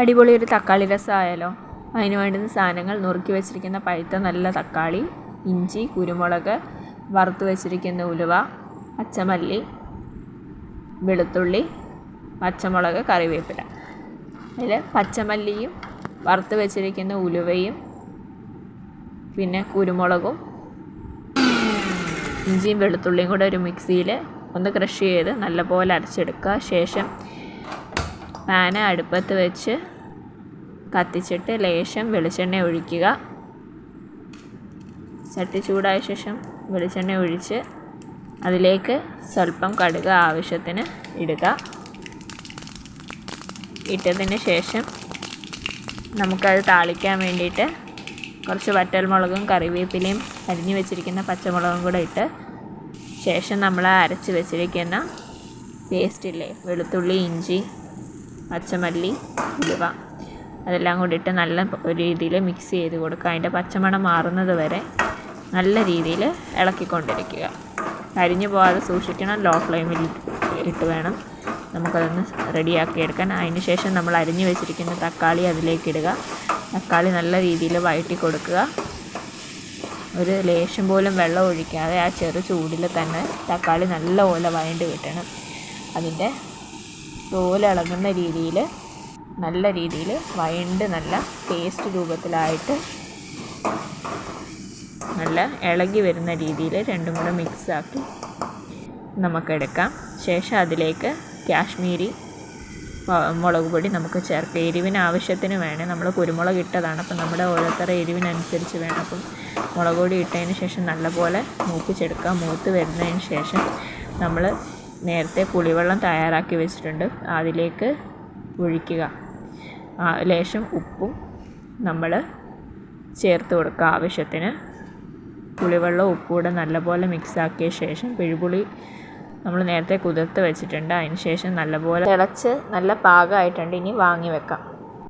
അടിപൊളി ഒരു തക്കാളി രസം ആയാലോ. അതിന് വേണ്ടുന്ന സാധനങ്ങൾ: നുറുക്കി വെച്ചിരിക്കുന്ന പഴുത്ത നല്ല തക്കാളി, ഇഞ്ചി, കുരുമുളക്, വറുത്ത് വെച്ചിരിക്കുന്ന ഉലുവ, പച്ചമല്ലി, വെളുത്തുള്ളി, പച്ചമുളക്, കറിവേപ്പില. അതിൽ പച്ചമല്ലിയും വറുത്ത് വെച്ചിരിക്കുന്ന ഉലുവയും പിന്നെ കുരുമുളകും ഇഞ്ചിയും വെളുത്തുള്ളിയും കൂടെ ഒരു മിക്സിയിൽ ഒന്ന് ക്രഷ് ചെയ്ത് നല്ലപോലെ അരച്ചെടുക്കുക. ശേഷം പാൻ അടുപ്പത്ത് വെച്ച് കത്തിച്ചിട്ട് ലേശം വെളിച്ചെണ്ണ ഒഴിക്കുക. ചട്ടി ചൂടായ ശേഷം വെളിച്ചെണ്ണ ഒഴിച്ച് അതിലേക്ക് സ്വല്പം കടുക് ആവശ്യത്തിന് ഇടുക. ഇട്ടതിന് ശേഷം നമുക്കത് താളിക്കാൻ വേണ്ടിയിട്ട് കുറച്ച് വറ്റൽമുളകും കറിവേപ്പിലയും അരിഞ്ഞു വെച്ചിരിക്കുന്ന പച്ചമുളകും കൂടെ ഇട്ട് ശേഷം നമ്മൾ അരച്ച് വെച്ചിരിക്കുന്ന പേസ്റ്റില്ലേ, വെളുത്തുള്ളി, ഇഞ്ചി, പച്ചമല്ലി, ഉലുവ, അതെല്ലാം കൂടി ഇട്ട് നല്ല രീതിയിൽ മിക്സ് ചെയ്ത് കൊടുക്കുക. അതിൻ്റെ പച്ചമണം മാറുന്നത് വരെ നല്ല രീതിയിൽ ഇളക്കിക്കൊണ്ടിരിക്കുക. കരിഞ്ഞു പോകാതെ സൂക്ഷിക്കണം. ലോ ഫ്ലെയിമിൽ ഇട്ട് വേണം നമുക്കതൊന്ന് റെഡിയാക്കി എടുക്കാൻ. അതിന് ശേഷം നമ്മൾ അരിഞ്ഞു വെച്ചിരിക്കുന്ന തക്കാളി അതിലേക്ക് ഇടുക. തക്കാളി നല്ല രീതിയിൽ വഴറ്റി കൊടുക്കുക. ഒരു ലേശം പോലും വെള്ളം ഒഴിക്കാതെ ആ ചെറു ചൂടിൽ തന്നെ തക്കാളി നല്ലപോലെ വഴണ്ട് കിട്ടണം. അതിൻ്റെ തോല് ഇളകുന്ന രീതിയിൽ നല്ല രീതിയിൽ വഴണ്ട് നല്ല പേസ്റ്റ് രൂപത്തിലായിട്ട് നല്ല ഇളകി വരുന്ന രീതിയിൽ രണ്ടും കൂടെ മിക്സാക്കി നമുക്കെടുക്കാം. ശേഷം അതിലേക്ക് കാശ്മീരി മുളക് പൊടി നമുക്ക് ചേർക്കാം. എരിവിന് ആവശ്യത്തിന് വേണം. നമ്മൾ കുരുമുളക് ഇട്ടതാണ്, അപ്പം നമ്മുടെ ഓരോരുത്തരുടെ എരിവിനനുസരിച്ച് വേണം. അപ്പം മുളക് പൊടി ഇട്ടതിന് ശേഷം നല്ലപോലെ മൂപ്പിച്ചെടുക്കുക. മൂത്ത് വരുന്നതിന് ശേഷം നമ്മൾ നേരത്തെ പുളിവെള്ളം തയ്യാറാക്കി വെച്ചിട്ടുണ്ട്, അതിലേക്ക് ഒഴിക്കുക. ലേശം ഉപ്പും നമ്മൾ ചേർത്ത് കൊടുക്കുക ആവശ്യത്തിന്. പുളിവെള്ളം ഉപ്പും കൂടെ നല്ലപോലെ മിക്സാക്കിയ ശേഷം പിഴുപുളി നമ്മൾ നേരത്തെ കുതിർത്ത് വെച്ചിട്ടുണ്ട്. അതിന് ശേഷം നല്ലപോലെ തിളച്ച് നല്ല പാകമായിട്ടുണ്ട്. ഇനി വാങ്ങി വെക്കാം.